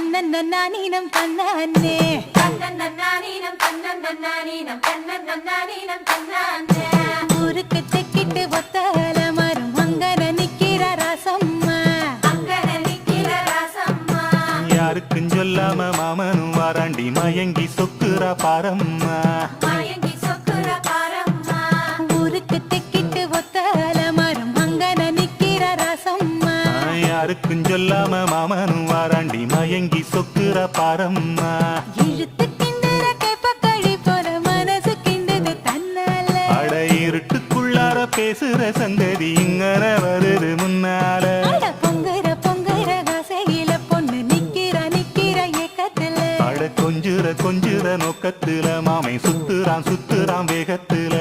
தன்னன்னீனம் தன்னானே ஊருக்கு தெக்கிட்டு ஒத்தால மரம் அங்கன நிக்கிற ராசம்மா யாருக்கும் சொல்லாம மாமனும் வாராண்டி மயங்கி சொக்குறா பாரம்மா ஊருக்கு தெக்கிட்டு ஒத்தால மரம் அங்கன நிக்கிற ராசம்மா யாருக்கும் சொல்லாம மாமனும் வாராண்டி மயங்கி சொக்குறா பாரம்மா இழுத்து கிண்டுற கேப்ப கழி போல மனசு கிண்டுது தன்னால அட இருட்டுக்குள்ளார பேசுற சந்ததி இங்கன வருது முன்னால பொங்குற காசையில பொண்ணு நிக்கிற ஏக்கத்துல அட கொஞ்சுற நோக்கத்துல மாமை சுத்துறான் வேகத்துல